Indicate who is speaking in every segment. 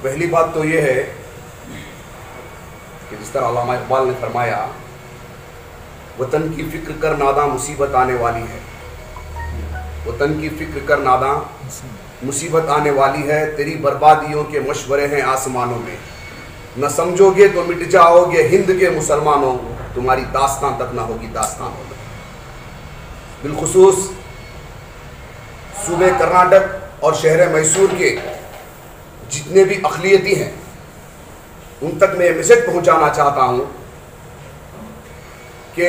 Speaker 1: पहली बात तो ये है कि जिस तरह अल्लामा इकबाल ने फरमाया, वतन की फिक्र कर नादा मुसीबत आने वाली है, वतन की फिक्र कर नादा मुसीबत आने वाली है, तेरी बर्बादियों के मशवरे हैं आसमानों में, न समझोगे तो मिट जाओगे हिंद के मुसलमानों, तुम्हारी दास्तान तक ना होगी दास्तानों में। बिलखुसूस सूबे कर्नाटक और शहर मैसूर के जितने भी अक़लियती हैं उन तक मैं मैसेज पहुंचाना चाहता हूं कि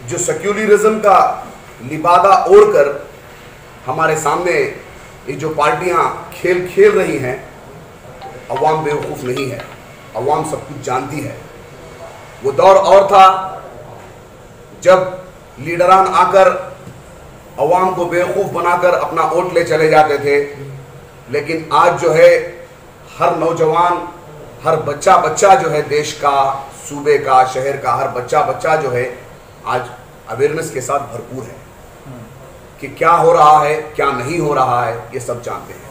Speaker 1: जो सेक्युलरिज्म का लिबादा ओढ़कर हमारे सामने ये जो पार्टियां खेल खेल रही हैं, अवाम बेवकूफ़ नहीं है, अवाम सब कुछ जानती है। वो दौर और था जब लीडरान आकर अवाम को बेवकूफ़ बनाकर अपना वोट ले चले जाते थे, लेकिन आज जो है हर नौजवान, हर बच्चा बच्चा जो है देश का, सूबे का, शहर का हर बच्चा बच्चा जो है आज अवेयरनेस के साथ भरपूर है कि क्या हो रहा है, क्या नहीं हो रहा है, ये सब जानते हैं।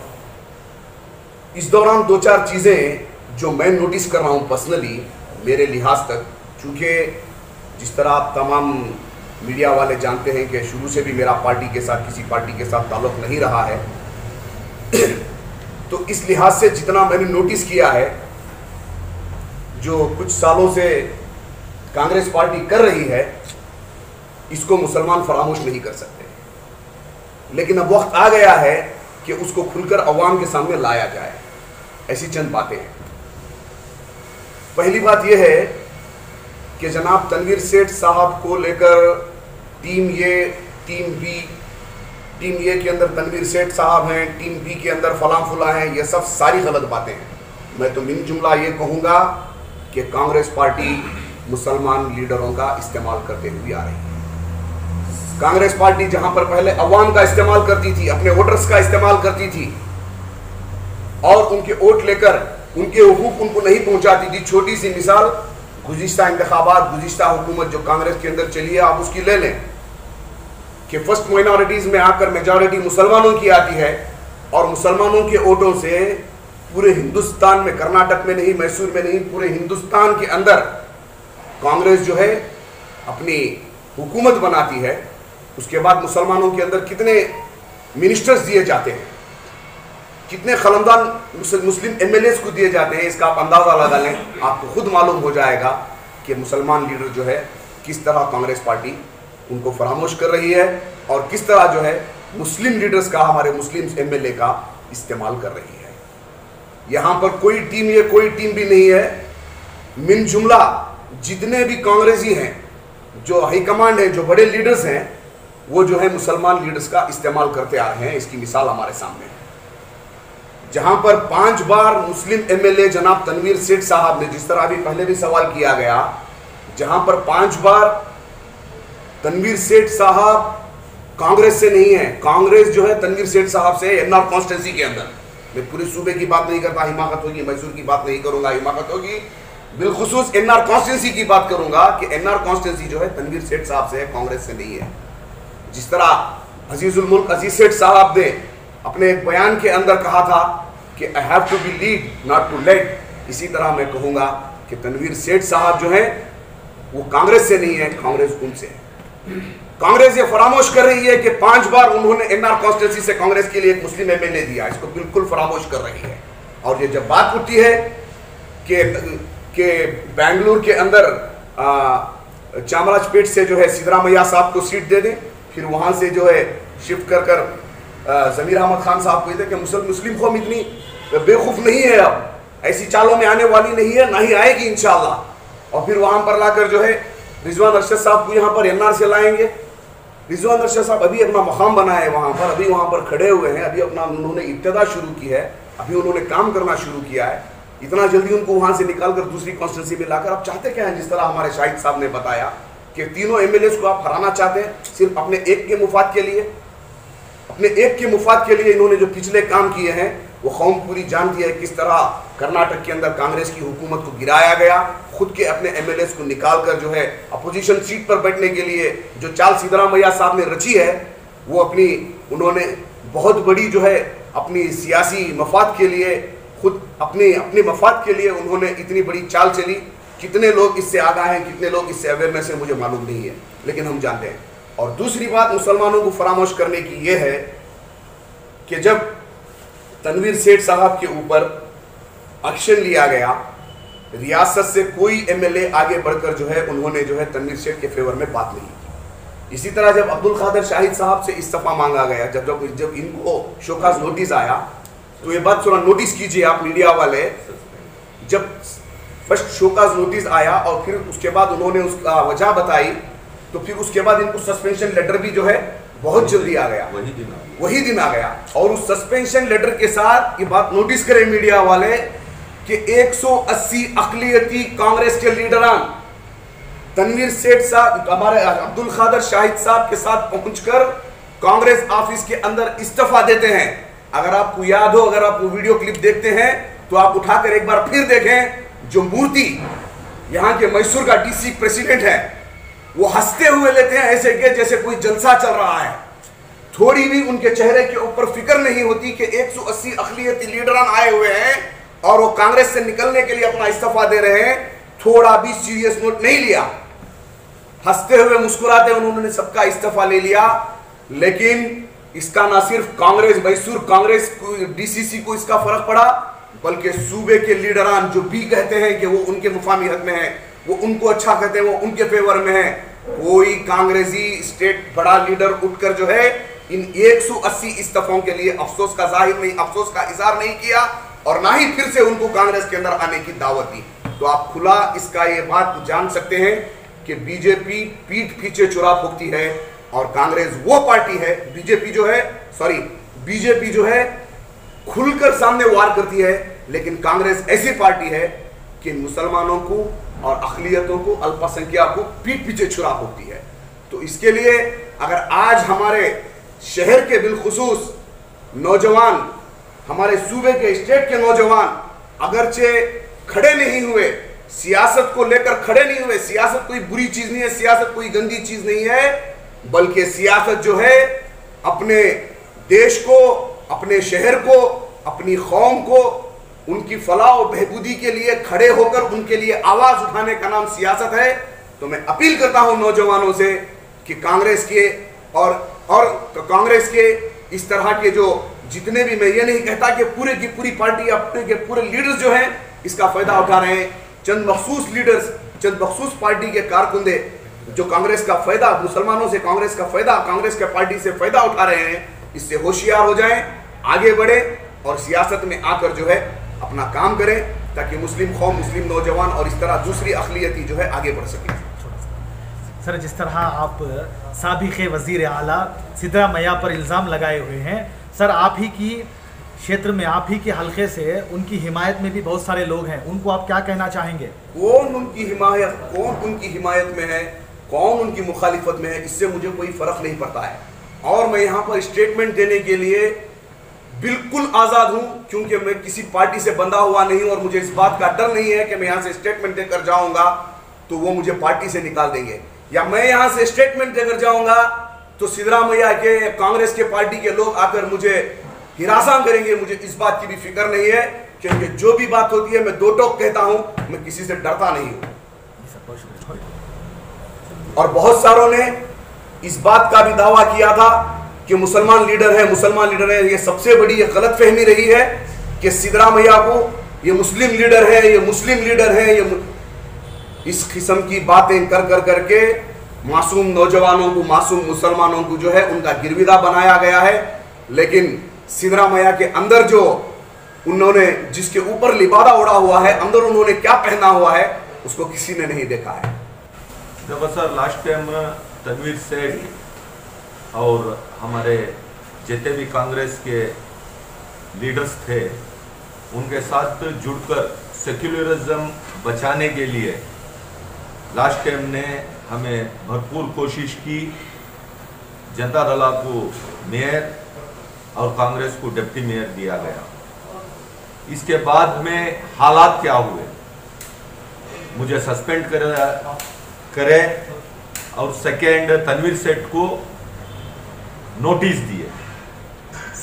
Speaker 1: इस दौरान दो चार चीज़ें जो मैं नोटिस कर रहा हूँ पर्सनली मेरे लिहाज तक, चूँकि जिस तरह आप तमाम मीडिया वाले जानते हैं कि शुरू से भी मेरा पार्टी के साथ, किसी पार्टी के साथ ताल्लुक़ नहीं रहा है, तो इस लिहाज से जितना मैंने नोटिस किया है, जो कुछ सालों से कांग्रेस पार्टी कर रही है, इसको मुसलमान फरामोश नहीं कर सकते। लेकिन अब वक्त आ गया है कि उसको खुलकर अवाम के सामने लाया जाए। ऐसी चंद बातें हैं। पहली बात यह है कि जनाब तनवीर सेठ साहब को लेकर टीम ए, टीम बी, टीम ए के अंदर तनवीर सेठ साहब हैं, टीम बी के अंदर फलां फुला हैं, ये सब सारी गलत बातें हैं। मैं तो मिन जुमला ये कहूँगा कि कांग्रेस पार्टी मुसलमान लीडरों का इस्तेमाल करते हुए आ रही है। कांग्रेस पार्टी जहां पर पहले अवाम का इस्तेमाल करती थी, अपने वोटर्स का इस्तेमाल करती थी और उनके वोट लेकर उनके हुकूक उनको नहीं पहुंचाती थी। छोटी सी मिसाल, गुज़िश्ता इंतखाबात, गुज़िश्ता हुकूमत जो कांग्रेस के अंदर चली है, आप उसकी ले लें कि फर्स्ट माइनॉरिटीज़ में आकर मेजॉरिटी मुसलमानों की आती है और मुसलमानों के वोटों से पूरे हिंदुस्तान में, कर्नाटक में नहीं, मैसूर में नहीं, पूरे हिंदुस्तान के अंदर कांग्रेस जो है अपनी हुकूमत बनाती है। उसके बाद मुसलमानों के अंदर कितने मिनिस्टर्स दिए जाते हैं, कितने खलमदान मुस्लिम एमएलएस को दिए जाते हैं, इसका आप अंदाज़ा लगा लें। आपको खुद मालूम हो जाएगा कि मुसलमान लीडर जो है किस तरह कांग्रेस पार्टी उनको फरामोश कर रही है और किस तरह जो है मुस्लिम लीडर्स का, हमारे मुस्लिम एमएलए का इस्तेमाल कर रही है। यहाँ पर कोई टीम ये कोई टीम भी नहीं है। मिन जुमला जितने भी कांग्रेसी हैं, जो हाईकमांड है, जो बड़े लीडर्स हैं, वो जो है मुसलमान लीडर्स का इस्तेमाल करते आ रहे हैं। इसकी मिसाल हमारे सामने है। जहां पर 5 बार मुस्लिम एमएलए जनाब तनवीर सेठ साहब ने, जिस तरह अभी पहले भी सवाल किया गया, जहां पर 5 बार तनवीर सेठ साहब कांग्रेस से नहीं है, कांग्रेस जो है तनवीर सेठ साहब से एनआर कॉन्स्टिट्यूंसी के अंदर। मैं पूरे सूबे की बात नहीं करता, हिमाकत होगी, मैसूर की बात नहीं करूंगा, हिमाकत होगी, बिलखुसूस एनआर कॉन्स्टिट्यूंसी की बात करूंगा कि एनआर कॉन्स्टिट्यूंसी जो है तनवीर सेठ साहब से है, कांग्रेस से नहीं है। जिस तरह अजीजुल मुल्क अजीज सेठ साहब ने अपने एक बयान के अंदर कहा था कि I have to be lead not to led, इसी तरह मैं कहूंगा कि तनवीर सेठ साहब जो है वो कांग्रेस से नहीं है, कांग्रेस उनसे है। कांग्रेस ये फरामोश कर रही है कि 5 बार उन्होंने एनआर कॉन्स्टिट्यूंसी से कांग्रेस के लिए एक मुस्लिम एमएलए दिया, इसको बिल्कुल फरामोश कर रही है। और ये जब बात उठती है कि बेंगलुरु के अंदर चामराजपेट से जो है सिद्धरामैया साहब को सीट दे दें, फिर वहां से जो है शिफ्ट कर जमीर अहमद खान साहब को कहते कि मुस्लिम कौम इतनी बेवकूफ़ नहीं है, अब ऐसी चालों में आने वाली नहीं है, ना ही आएगी इंशाअल्लाह। और फिर वहां पर लाकर जो है रिजवान अरशद साहब को यहाँ पर एनआर से लाएंगे। रिजवान अरशद साहब अभी अपना मकाम बनाया है वहाँ पर, अभी वहाँ पर खड़े हुए हैं, अभी अपना उन्होंने इब्तिदा शुरू की है, अभी उन्होंने काम करना शुरू किया है। इतना जल्दी उनको वहाँ से निकाल कर दूसरी कॉन्स्टिट्यूंसी में लाकर आप चाहते क्या हैं? जिस तरह हमारे शाहिद साहब ने बताया कि तीनों एमएलए को आप हराना चाहते हैं सिर्फ अपने एक के मुफाद के लिए। अपने एक के मुफाद के लिए इन्होंने जो पिछले काम किए हैं वो कौम पूरी जानती है, किस तरह कर्नाटक के अंदर कांग्रेस की हुकूमत को गिराया गया, खुद के अपने एमएलए को निकाल कर जो है अपोजिशन सीट पर बैठने के लिए जो चाल सिद्धरामैया साहब ने रची है वो अपनी उन्होंने बहुत बड़ी जो है अपनी सियासी मफाद के लिए, खुद अपने मफाद के लिए उन्होंने इतनी बड़ी चाल चली। कितने लोग इससे आगाह हैं, कितने लोग इससे अवेयरनेस है, मुझे मालूम नहीं है, लेकिन हम जानते हैं। और दूसरी बात मुसलमानों को फरामोश करने की यह है कि जब तनवीर सेठ साहब के ऊपर एक्शन लिया गया, रियासत से कोई एमएलए आगे बढ़कर जो है उन्होंने जो है तनवीर सेठ के फेवर में बात नहीं की। इसी तरह जब अब्दुल कादिर शाहिद साहब से इस्तीफा मांगा गया, जब इनको शोकाज नोटिस आया, तो ये बात थोड़ा नोटिस कीजिए आप मीडिया वाले, जब फर्स्ट शोकाज नोटिस आया और फिर उसके बाद उन्होंने उसका वजह बताई, तो फिर उसके बाद इनको सस्पेंशन लेटर भी जो है बहुत जल्दी आ गया, वही दिन आ गया। और उस सस्पेंशन लेटर के साथ ये बात नोटिस करें मीडिया वाले कि 180 अक़लियती कांग्रेस के लीडरान तनवीर सेठ साहब, हमारे अब्दुल कादिर शाहिद साहब के साथ पहुंचकर कांग्रेस ऑफिस के अंदर इस्तीफा देते हैं। अगर आपको याद हो, अगर आप वो वीडियो क्लिप देखते हैं तो आप उठाकर एक बार फिर देखें, जो मूर्ति यहाँ के मैसूर का डीसी प्रेसिडेंट है वो हंसते हुए लेते हैं ऐसे कि जैसे कोई जलसा चल रहा है। थोड़ी भी उनके चेहरे के ऊपर फिक्र नहीं होती कि 180 अक़लियती लीडरान आए हुए हैं और वो कांग्रेस से निकलने के लिए अपना इस्तीफा दे रहे हैं। थोड़ा भी सीरियस नोट नहीं लिया, हंसते हुए मुस्कुराते उन्होंने सबका इस्तीफा ले लिया। लेकिन इसका ना सिर्फ कांग्रेस, मैसूर कांग्रेस डीसीसी को इसका फर्क पड़ा, बल्कि सूबे के लीडरान जो भी कहते हैं कि वो उनके मुफामी हक में है, वो उनको अच्छा कहते हैं, वो उनके फेवर में है, कोई कांग्रेसी स्टेट बड़ा लीडर उठकर जो है इन 180 इस्तीफों के लिए अफसोस का इजहार नहीं किया और ना ही फिर से उनको कांग्रेस के अंदर आने की दावत दी। तो आप खुला इसका ये बात जान सकते हैं कि बीजेपी पीठ पीछे चुरा फूकती है और कांग्रेस वो पार्टी है, बीजेपी जो है खुलकर सामने वार करती है, लेकिन कांग्रेस ऐसी पार्टी है कि मुसलमानों को और अक़लियतों को, अल्पसंख्यक को पीठ पीछे छुरा होती है। तो इसके लिए अगर आज हमारे शहर के बिलखुसूस नौजवान, हमारे सूबे के स्टेट के नौजवान अगरचे खड़े नहीं हुए, सियासत को लेकर खड़े नहीं हुए, सियासत कोई बुरी चीज नहीं है, सियासत कोई गंदी चीज नहीं है, बल्कि सियासत जो है अपने देश को, अपने शहर को, अपनी कौम को, उनकी फलाह और बहबूदी के लिए खड़े होकर उनके लिए आवाज उठाने का नाम सियासत है। तो मैं अपील करता हूं नौजवानों से कि कांग्रेस के इस तरह के जो जितने भी, मैं ये नहीं कहता कि पूरे की पूरी पार्टी, अपने के पूरे लीडर्स जो हैं इसका फायदा उठा रहे हैं। चंद मखसूस लीडर्स, चंद मखसूस पार्टी के कारकुंदे जो कांग्रेस का फायदा, मुसलमानों से कांग्रेस का फायदा, कांग्रेस के पार्टी से फायदा उठा रहे हैं, इससे होशियार हो जाएं, आगे बढ़े और सियासत में आकर जो है अपना काम करें, ताकि मुस्लिम कौम, मुस्लिम नौजवान और इस तरह दूसरी अक़लियती जो है आगे बढ़ सके।
Speaker 2: सर, जिस तरह आप साबिक़ वज़ीर आला सिद्दरामैया पर इल्ज़ाम लगाए हुए हैं, सर आप ही की क्षेत्र में, आप ही के हलके से उनकी हिमायत में भी बहुत सारे लोग हैं, उनको आप क्या कहना चाहेंगे?
Speaker 1: कौन उनकी हिमायत में है, कौन उनकी मुखालिफत में है, इससे मुझे कोई फ़र्क नहीं पड़ता है। और मैं यहाँ पर स्टेटमेंट देने के लिए बिल्कुल आज़ाद हूँ, क्योंकि मैं किसी पार्टी से बंधा हुआ नहीं और मुझे इस बात का डर नहीं है कि मैं यहाँ से स्टेटमेंट देकर जाऊँगा तो वो मुझे पार्टी से निकाल देंगे, या मैं यहाँ से स्टेटमेंट देकर जाऊँगा तो सिद्दरामैया के, कांग्रेस के पार्टी के लोग आकर मुझे हिरासा करेंगे। मुझे इस बात की भी फिक्र नहीं है, क्योंकि जो भी बात होती है मैं दो टोक कहता हूँ, मैं किसी से डरता नहीं हूँ। और बहुत सारों ने इस बात का भी दावा किया था कि मुसलमान लीडर है। ये सबसे बड़ी ये गलत फहमी रही है कि सिद्दरामैया को ये मुस्लिम लीडर है, ये इस किस्म की बातें कर करके मासूम नौजवानों को, मासूम मुसलमानों को जो है उनका गिरविदा बनाया गया है। लेकिन सिद्दरामैया के अंदर जो उन्होंने, जिसके ऊपर लिबादा उड़ा हुआ है, अंदर उन्होंने क्या पहना हुआ है उसको किसी ने नहीं देखा है।
Speaker 3: देखो सर, लास्ट टाइम तनवीर सेठ और हमारे जितने भी कांग्रेस के लीडर्स थे उनके साथ जुड़कर सेक्युलरिज्म बचाने के लिए लास्ट टाइम ने हमें भरपूर कोशिश की। जनता दल को मेयर और कांग्रेस को डिप्टी मेयर दिया गया। इसके बाद में हालात क्या हुए, मुझे सस्पेंड करे और सेकेंड तनवीर सेठ को नोटिस दिए।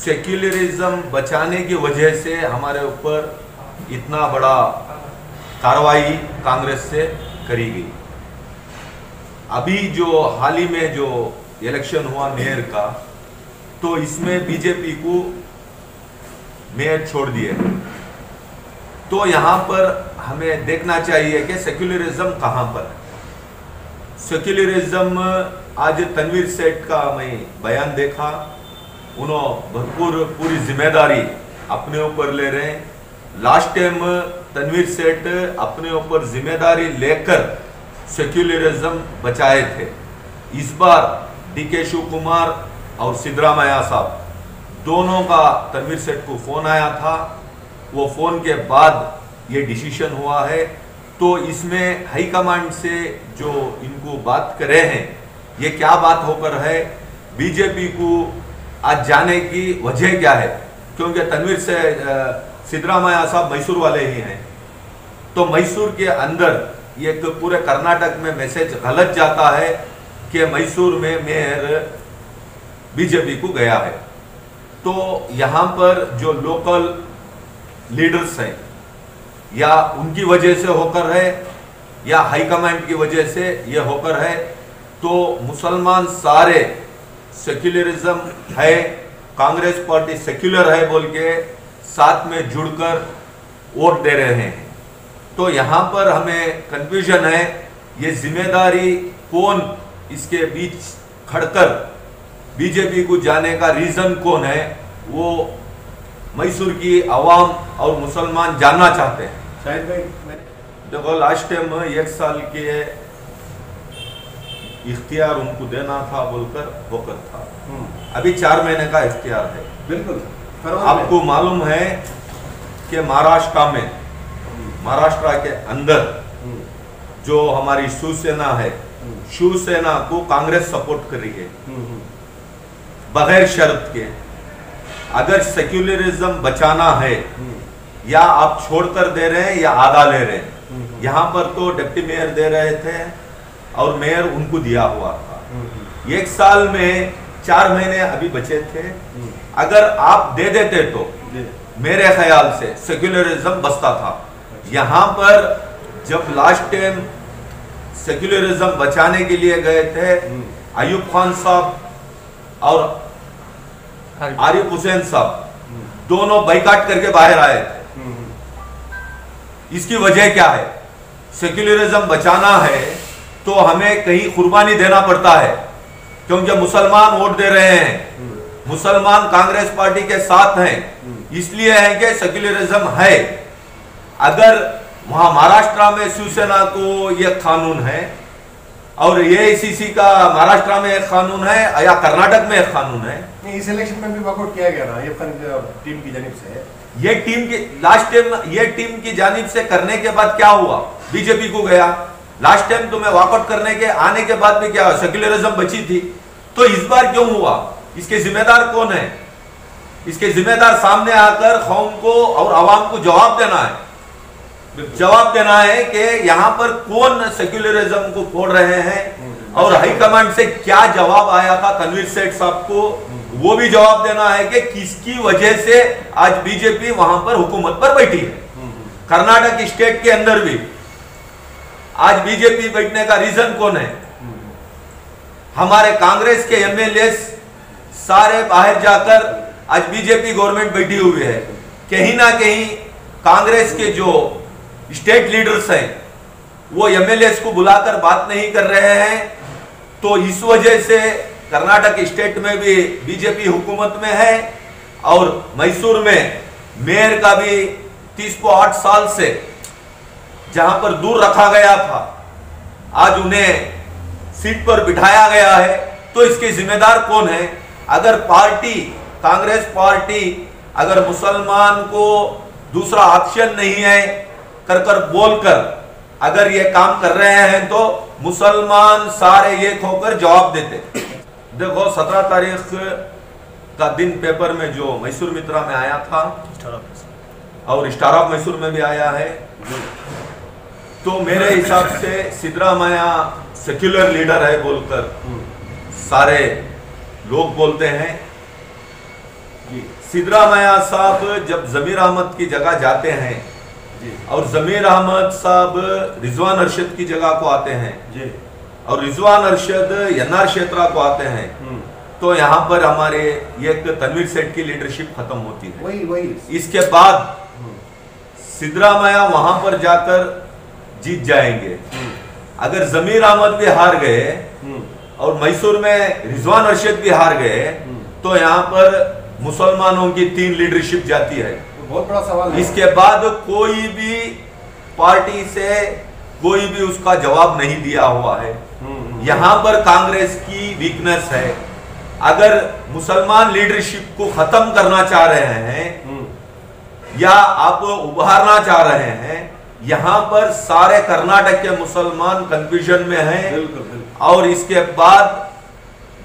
Speaker 3: सेक्युलरिज्म बचाने की वजह से हमारे ऊपर इतना बड़ा कार्रवाई कांग्रेस से करी गई। अभी जो हाल ही में जो इलेक्शन हुआ मेयर का, तो इसमें बीजेपी को मेयर छोड़ दिए। तो यहाँ पर हमें देखना चाहिए कि सेक्युलरिज्म कहाँ पर है। सेक्युलरिज्म आज तनवीर सेठ का मैं बयान देखा, उन्होंने भरपूर पूरी जिम्मेदारी अपने ऊपर ले रहे हैं। लास्ट टाइम तनवीर सेठ अपने ऊपर जिम्मेदारी लेकर सेक्युलरिज्म बचाए थे। इस बार डीके शिव कुमार और सिद्धरामैया साहब दोनों का तनवीर सेठ को फोन आया था, वो फोन के बाद ये डिसीजन हुआ है। तो इसमें हाईकमांड से जो इनको बात करे हैं, ये क्या बात होकर है, बीजेपी को आज जाने की वजह क्या है? क्योंकि तनवीर से सिद्धरामैया साहब मैसूर वाले ही हैं, तो मैसूर के अंदर एक पूरे कर्नाटक में मैसेज गलत जाता है कि मैसूर में मेयर बीजेपी को गया है। तो यहाँ पर जो लोकल लीडर्स हैं, या उनकी वजह से होकर है या हाईकमांड की वजह से ये होकर है, तो मुसलमान सारे सेक्युलरिज्म है, कांग्रेस पार्टी सेक्युलर है बोल के साथ में जुड़कर वोट दे रहे हैं। तो यहाँ पर हमें कंफ्यूजन है, ये जिम्मेदारी कौन इसके बीच खड़कर बीजेपी को जाने का रीजन कौन है, वो मैसूर की आवाम और मुसलमान जानना चाहते हैं।
Speaker 4: शाहिद भाई,
Speaker 3: देखो लास्ट टाइम 1 साल के इख्तियार उनको देना था बोलकर होकर था, अभी 4 महीने का इख्तियार है।
Speaker 4: बिल्कुल
Speaker 3: आपको मालूम है कि महाराष्ट्र के अंदर जो हमारी शिवसेना है, शिवसेना को कांग्रेस सपोर्ट कर रही है बगैर शर्त के। अगर सेक्युलरिज्म बचाना है, या आप छोड़कर दे रहे हैं या आधा ले रहे हैं। यहाँ पर तो डिप्टी मेयर दे रहे थे और मेयर उनको दिया हुआ था। 1 साल में 4 महीने अभी बचे थे, अगर आप दे देते तो मेरे ख्याल से सेक्युलरिज्म बचता था। यहाँ पर जब लास्ट टाइम सेक्युलरिज्म बचाने के लिए गए थे, अयूब खान साहब और आरिफ हुसैन साहब दोनों बाइकाट करके बाहर आए थे। इसकी वजह क्या है? सेक्युलरिज्म बचाना है तो हमें कहीं कुर्बानी देना पड़ता है, क्योंकि मुसलमान वोट दे रहे हैं, मुसलमान कांग्रेस पार्टी के साथ हैं, इसलिए है कि सेक्युलरिज्म है। अगर वहां महाराष्ट्र में शिवसेना को यह कानून है और एआईसीसी का महाराष्ट्र में एक कानून है या कर्नाटक में एक कानून है,
Speaker 4: इस इलेक्शन में भी वॉकआउट किया गया ना ये टीम की जानिब से।
Speaker 3: ये टीम की लास्ट टाइम ये टीम की जानिब से करने के बाद क्या हुआ? बीजेपी को गया। लास्ट टाइम तुम्हें वॉकआउट करने के आने के बाद भी क्या सेक्युलरिज्म बची थी, तो इस बार क्यों हुआ? इसके जिम्मेदार कौन है? इसके जिम्मेदार सामने आकर कौम को और आवाम को जवाब देना है। जवाब देना है कि यहाँ पर कौन सेक्युलरिज्म को फोड़ रहे हैं, और हाईकमांड से क्या जवाब आया था तनवीर सेठ साहब को, वो भी जवाब देना है कि किसकी वजह से आज बीजेपी वहां पर हुकूमत पर बैठी है। कर्नाटक स्टेट के अंदर भी आज बीजेपी बैठने का रीजन कौन है? हमारे कांग्रेस के एमएलए सारे बाहर जाकर आज बीजेपी गवर्नमेंट बैठी हुई है। कहीं ना कहीं कांग्रेस के जो स्टेट लीडर्स हैं वो एमएलए को बुलाकर बात नहीं कर रहे हैं, तो इस वजह से कर्नाटक स्टेट में भी बीजेपी हुकूमत में है, और मैसूर में मेयर का भी 30 को 8 साल से जहां पर दूर रखा गया था, आज उन्हें सीट पर बिठाया गया है। तो इसके जिम्मेदार कौन है? अगर पार्टी कांग्रेस पार्टी अगर मुसलमान को दूसरा ऑप्शन नहीं है कर बोलकर अगर ये काम कर रहे हैं, तो मुसलमान सारे एक होकर जवाब देते। देखो 17 तारीख का दिन पेपर में जो मैसूर मित्रा में आया था और स्टार ऑफ मैसूर में भी आया है, तो मेरे हिसाब से सिद्धरामैया सेक्युलर लीडर है बोलकर सारे लोग बोलते हैं। सिद्धरामैया साहब जब जमीर अहमद की जगह जाते हैं और जमीर अहमद साहब रिजवान अरशद की जगह को आते हैं
Speaker 4: जी,
Speaker 3: और रिजवान अरशद एनआर क्षेत्रा को आते हैं, तो यहाँ पर हमारे एक तनवीर सेठ की लीडरशिप खत्म होती है।
Speaker 4: वही
Speaker 3: इसके बाद सिद्धरामैया वहां पर जाकर जीत जाएंगे। अगर जमीर अहमद भी हार गए और मैसूर में रिजवान अरशद भी हार गए तो यहाँ पर मुसलमानों की 3 लीडरशिप जाती है।
Speaker 4: बहुत बड़ा सवाल है।
Speaker 3: इसके बाद कोई भी पार्टी से कोई भी उसका जवाब नहीं दिया हुआ है। यहाँ पर कांग्रेस की वीकनेस है। अगर मुसलमान लीडरशिप को खत्म करना चाह रहे हैं या आप उभारना चाह रहे हैं, यहाँ पर सारे कर्नाटक के मुसलमान कंफ्यूजन में हैं।
Speaker 4: बिल्कुल।
Speaker 3: और इसके बाद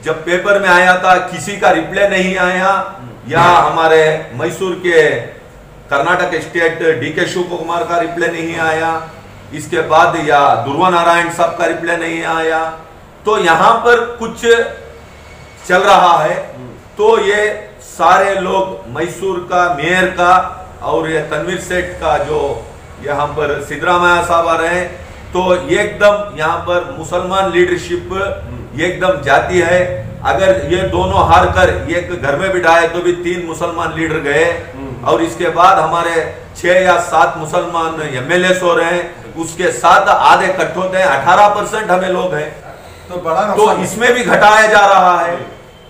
Speaker 3: जब पेपर में आया था किसी का रिप्लाई नहीं आया, या हमारे मैसूर के कर्नाटक स्टेट डीके शिव कुमार का रिप्लाई नहीं आया, इसके बाद या ध्रुव नारायण साहब का रिप्लाई नहीं आया, तो यहाँ पर कुछ चल रहा है। तो ये सारे लोग मैसूर का मेयर का और ये तनवीर सेठ का जो यहाँ पर सिद्धरामैया साहब आ रहे हैं, तो एकदम यहाँ पर मुसलमान लीडरशिप एकदम जाती है। अगर ये दोनों हार कर एक घर में बिठाए तो भी 3 मुसलमान लीडर गए, और इसके बाद हमारे 6 या 7 मुसलमान एमएलए हो रहे हैं, उसके साथ आधे इकट्ठे होते हैं, 18% हमें लोग हैं।
Speaker 4: तो बड़ा
Speaker 3: तो इसमें भी घटाया जा रहा है।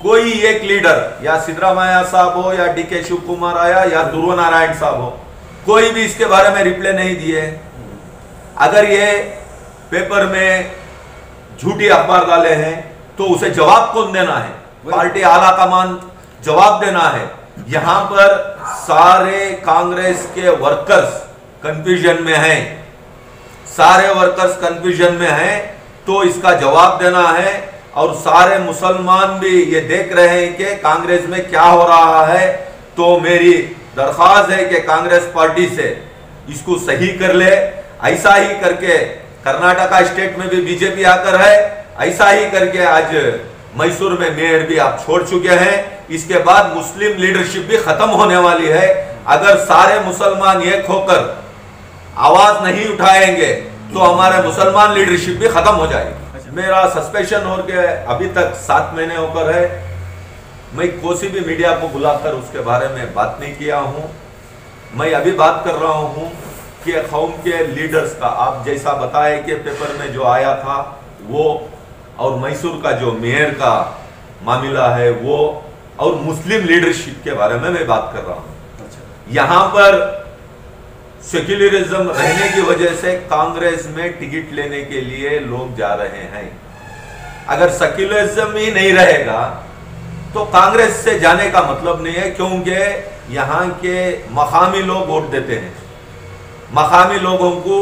Speaker 3: कोई एक लीडर या सिद्धरामैया साहब हो या डीके शिव कुमार आया या ध्रुव नारायण साहब हो, कोई भी इसके बारे में रिप्लाई नहीं दिए। अगर ये पेपर में झूठी अखबार डाले हैं तो उसे जवाब कौन देना है? पार्टी आला कमान जवाब देना है। यहां पर सारे कांग्रेस के वर्कर्स कंफ्यूजन में हैं, सारे वर्कर्स कंफ्यूजन में हैं, तो इसका जवाब देना है। और सारे मुसलमान भी ये देख रहे हैं कि कांग्रेस में क्या हो रहा है। तो मेरी दरख्वास्त है कि कांग्रेस पार्टी से इसको सही कर ले। ऐसा ही करके कर्नाटका स्टेट में भी बीजेपी आकर है, ऐसा ही करके आज मैसूर में मेयर भी आप छोड़ चुके हैं। इसके बाद मुस्लिम लीडरशिप भी खत्म होने वाली है। अगर सारे मुसलमान एक होकर आवाज नहीं उठाएंगे तो हमारे मुसलमान लीडरशिप भी खत्म हो जाएगी। मेरा सस्पेंशन हो गया अभी तक 7 महीने होकर है। मैं कोई भी मीडिया को बुलाकर उसके बारे में बात नहीं किया हूं। मैं अभी बात कर रहा हूं कि कौम के लीडर्स का, आप जैसा बताए कि पेपर में जो आया था वो, और मैसूर का जो मेयर का मामला है वो, और मुस्लिम लीडरशिप के बारे में मैं बात कर रहा हूं। यहां पर सेक्युलरिज्म रहने की वजह से कांग्रेस में टिकट लेने के लिए लोग जा रहे हैं। अगर सेक्युलरिज्म ही नहीं रहेगा तो कांग्रेस से जाने का मतलब नहीं है, क्योंकि यहाँ के मकामी लोग वोट देते हैं। मकामी लोगों को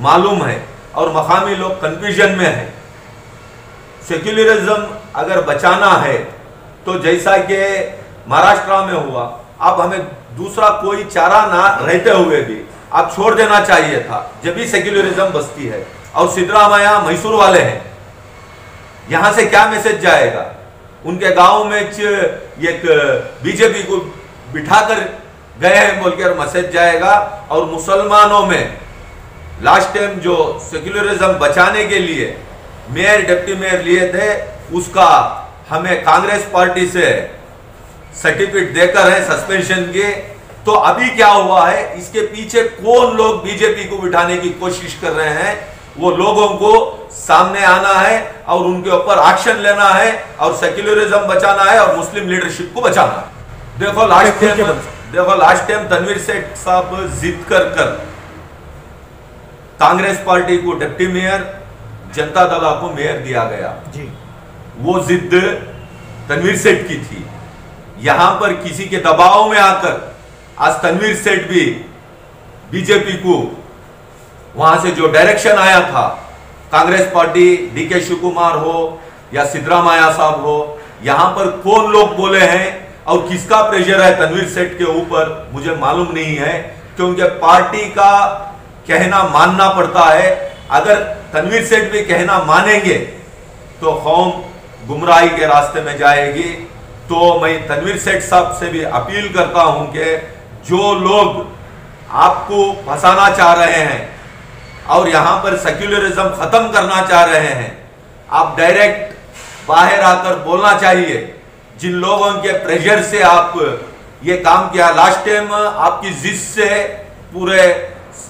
Speaker 3: मालूम है और मकामी लोग कंफ्यूजन में है। सेक्युलरिज्म अगर बचाना है तो जैसा कि महाराष्ट्र में हुआ, अब हमें दूसरा कोई चारा ना रहते हुए भी आप छोड़ देना चाहिए था, जब भी सेक्युलरिज्म बचती है। और सिद्धरामैया मैसूर वाले हैं, यहां से क्या मैसेज जाएगा? उनके गांव में एक बीजेपी को बिठाकर गए हैं बोलकर मैसेज जाएगा। और मुसलमानों में लास्ट टाइम जो सेक्युलरिज्म बचाने के लिए मेयर डिप्टी मेयर लिए थे, उसका हमें कांग्रेस पार्टी से सर्टिफिकेट देकर है सस्पेंशन के। तो अभी क्या हुआ है, इसके पीछे कौन लोग बीजेपी को बिठाने की कोशिश कर रहे हैं, वो लोगों को सामने आना है और उनके ऊपर एक्शन लेना है और सेक्युलरिज्म बचाना है और मुस्लिम लीडरशिप को बचाना है। देखो लास्ट टाइम तनवीर सेठ साहब जिद कर कांग्रेस पार्टी को डिप्टी मेयर, जनता दल को मेयर दिया गया जी। वो जिद तनवीर सेठ की थी। यहां पर किसी के दबाव में आकर आज तनवीर सेठ भी बीजेपी को, वहां से जो डायरेक्शन आया था कांग्रेस पार्टी, डीके शिव कुमार हो या सिद्धरामैया साहब हो, यहां पर कौन लोग बोले हैं और किसका प्रेशर है तनवीर सेठ के ऊपर मुझे मालूम नहीं है, क्योंकि पार्टी का कहना मानना पड़ता है। अगर तनवीर सेठ भी कहना मानेंगे तो कौम गुमराही के रास्ते में जाएगी। तो मैं तनवीर सेठ साहब से भी अपील करता हूं कि जो लोग आपको फंसाना चाह रहे हैं और यहां पर सेक्युलरिज्म खत्म करना चाह रहे हैं, आप डायरेक्ट बाहर आकर बोलना चाहिए। जिन लोगों के प्रेशर से आप ये काम किया, लास्ट टाइम आपकी जिद से पूरे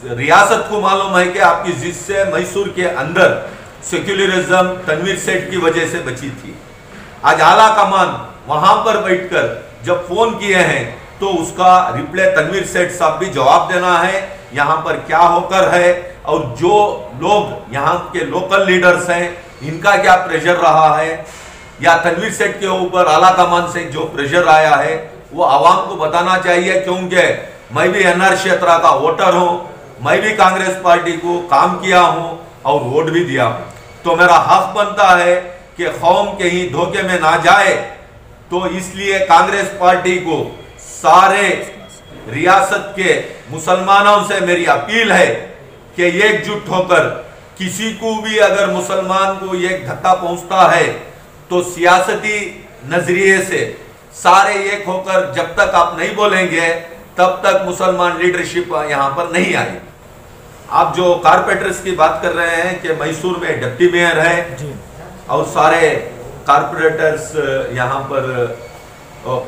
Speaker 3: रियासत को मालूम है कि आपकी जिद से मैसूर के अंदर सेक्युलरिज्म तनवीर सेठ की वजह से बची थी। आज आला कमान वहां पर बैठकर जब फोन किए हैं तो उसका रिप्लाई तनवीर सेठ साहब भी जवाब देना है यहाँ पर क्या होकर है, और जो लोग यहाँ के लोकल लीडर्स हैं इनका क्या प्रेशर रहा है, या तनवीर सेठ के ऊपर आला कमान से जो प्रेशर आया है वो आवाम को बताना चाहिए। क्योंकि मैं भी एनआर क्षेत्र का वोटर हूँ, मैं भी कांग्रेस पार्टी को काम किया हूँ और वोट भी दिया हूँ, तो मेरा हक बनता है कि कौम कहीं धोखे में ना जाए। तो इसलिए कांग्रेस पार्टी को सारे रियासत के मुसलमानों से मेरी अपील है कि एकजुट होकर किसी को भी अगर मुसलमान को एक धक्का पहुंचता है तो सियासती नजरिए से सारे एक होकर जब तक आप नहीं बोलेंगे तब तक मुसलमान लीडरशिप यहां पर नहीं आई। आप जो कारपोरेटर्स की बात कर रहे हैं कि मैसूर में डिप्टी मेयर है और सारे कारपोरेटर्स यहाँ पर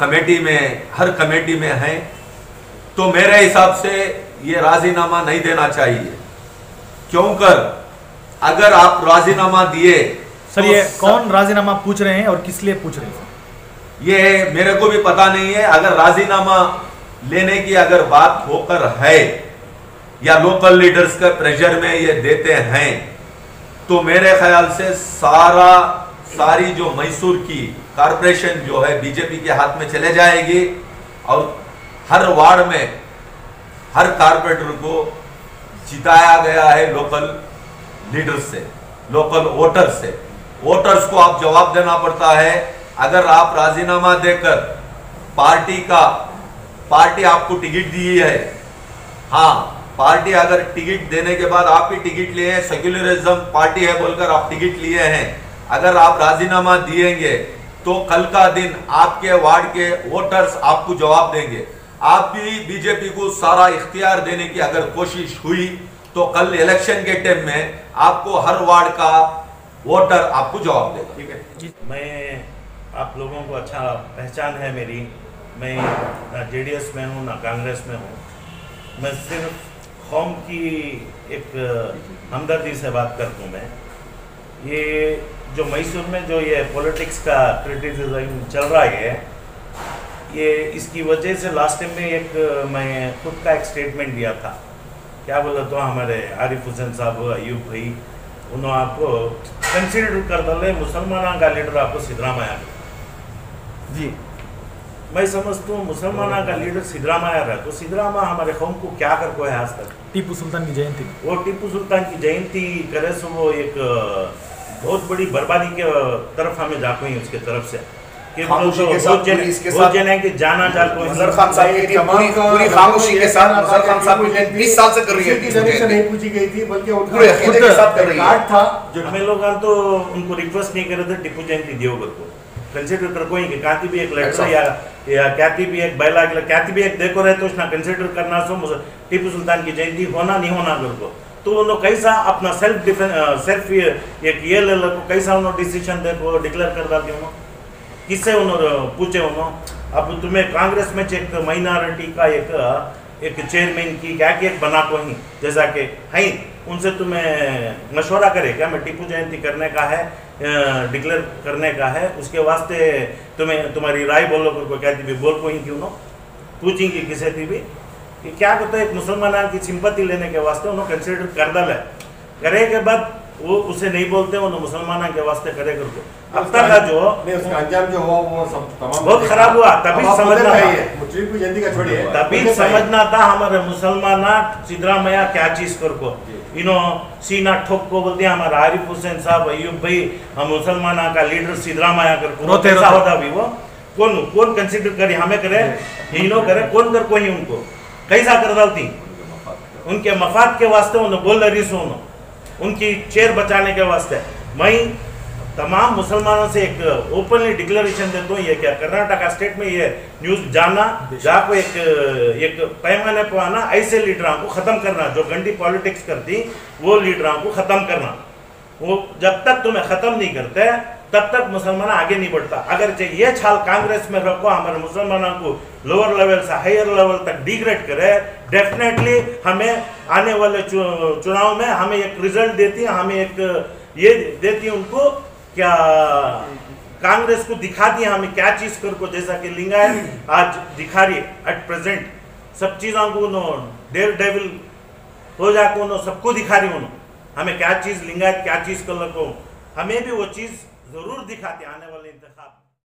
Speaker 3: कमेटी में, हर कमेटी में हैं, तो मेरे हिसाब से ये राजीनामा नहीं देना चाहिए। क्योंकि अगर आप राजीनामा दिए
Speaker 2: सर
Speaker 3: तो
Speaker 2: ये कौन राजीनामा पूछ रहे हैं और किस लिए पूछ रहे हैं?
Speaker 3: ये मेरे को भी पता नहीं है। अगर राजीनामा लेने की अगर बात होकर है या लोकल लीडर्स का प्रेशर में ये देते हैं तो मेरे ख्याल से सारी जो मैसूर की कारपोरेशन जो है बीजेपी के हाथ में चले जाएगी और हर वार्ड में हर कारपोरेटर को जिताया गया है लोकल लीडर्स से, लोकल वोटर्स से। वोटर्स को आप जवाब देना पड़ता है। अगर आप राजीनामा देकर पार्टी आपको टिकट दी है, हाँ पार्टी अगर टिकट देने के बाद आप ही टिकट लिए हैं, सेक्युलरिज्म पार्टी है बोलकर आप टिकट लिए हैं, अगर आप राजीनामा दिएंगे तो कल का दिन आपके वार्ड के वोटर्स आपको जवाब देंगे। आप भी बीजेपी को सारा इख्तियार देने की अगर कोशिश हुई तो कल इलेक्शन के टाइम में आपको हर वार्ड का वोटर आपको जवाब देगा। ठीक है,
Speaker 5: मैं आप लोगों को अच्छा पहचान है मेरी, मैं ना जेडीएस में हूँ ना कांग्रेस में हूँ। मैं सिर्फ कौम की एक हमदर्दी से बात करता हूँ। मैं ये जो मैसूर में जो ये पॉलिटिक्स का क्रिटिसिज्म चल रहा है, ये इसकी वजह से लास्ट टाइम में एक मैं खुद का एक स्टेटमेंट दिया था। क्या बोला तो हमारे आरिफ हुसैन साहब, अयूब भाई, उन्होंने आपको कंसिडर कर डाले मुसलमानों का लीडर आपको सिद्धरामैया जी। मैं समझता हूँ मुसलमानों का लीडर सिद्धरामैया है, तो सिद्धरामैया हमारे कौम को क्या कर को है आज तक?
Speaker 2: टीपू सुल्तान की जयंती,
Speaker 5: वो टीपू सुल्तान की जयंती करे सो वो एक बहुत बड़ी बर्बादी के तरफ हमें जाको ही उसके तरफ से
Speaker 1: खामोशी के साथ इसके साथ
Speaker 5: कि जाना जाको
Speaker 1: नजर खान साहब की पूरी खामोशी के साथ नजर खान साहब की 20 साल से कर रही है,
Speaker 4: नहीं पूछी गई थी बल्कि
Speaker 1: पूरे अकीदे के साथ कर रही है।
Speaker 4: था
Speaker 5: जो हमें लोग तो उनको रिक्वेस्ट नहीं करे थे टीपू जयंती दियोगर को कंसिडर कर कोई कि काती भी एक लेटर या क्याती भी एक बैला क्याती भी एक देखो रहे तो उसना कंसिडर करना सो टीपू सुल्तान की जयंती होना नहीं होना कर को, तो उन्होंने कैसा अपना सेल्फ एक ये ले लो, कैसा उन्होंने डिसीजन देखो डिक्लेयर कर डालते उन्होंने, किससे उन्होंने पूछे उन्होंने। अब तुम्हें कांग्रेस में एक माइनॉरिटी का एक चेयरमैन की क्या कि एक बना को ही जैसा कि है उनसे तुम्हें मशवरा करे क्या मैं टीपू जयंती करने का है, डिक्लेयर करने का है, उसके वास्ते तुम्हें तुम्हारी राय बोलो को क्या थी भी बोल को ही क्यों नो पूछेंगी किसी थी भी कि क्या कहते एक मुसलमान की सिंपत्ति लेने के वास्ते उन्होंने कंसिडर कर डाला करे के बाद वो उसे नहीं बोलते, उन्होंने मुसलमान के वास्ते करे करके अब तक का जो
Speaker 4: उसका अंजाम जो हुआ वो सब तमाम
Speaker 5: बहुत खराब हुआ। तभी समझना
Speaker 4: टीपू जयंती का छोड़िए,
Speaker 5: तभी समझना था हमारे मुसलमान सिद्धरामैया क्या चीज कर को इनो सीना ठोक को बोलते हैं हमारा आरिफ हुसैन साहब, अयूब भाई, हम मुसलमान का लीडर सिद्धरामैया कर को कैसा होता भी वो कौन कंसिडर करे हमें करे इनो करे कौन कर को ही उनको कैसा कर डालती उनके मफाद के वास्ते उन्होंने बोल रही सो उनकी चेयर बचाने के वास्ते। मैं तमाम मुसलमानों से एक ओपनली डिक्लेरेशन देता हूँ, ये क्या कर्नाटका स्टेट में ये न्यूज़ जाना, जहाँ को एक पैमाने पर आना, ऐसे लीडरों को ख़त्म करना, जो गंदी पॉलिटिक्स करती वो लीडरों को ख़त्म करना। वो जब तक तुम्हें ख़त्म नहीं करते तब तक मुसलमान आगे नहीं बढ़ता। अगर ये छाल कांग्रेस में रखो, हमारे मुसलमानों को लोअर लेवल से हायर लेवल तक डिग्रेड करे, डेफिनेटली हमें आने वाले चुनाव में हमें एक रिजल्ट देती है, हमें एक ये देती है उनको क्या कांग्रेस को दिखा दिया हमें क्या चीज को, जैसा कि लिंगायत आज दिखा रही है एट प्रेजेंट, सब चीजों को डेर डेविल हो जाकर उन्होंने सबको दिखा रही उन्होंने हमें क्या चीज लिंगायत क्या चीज कर को, हमें भी वो चीज जरूर दिखाती आने वाले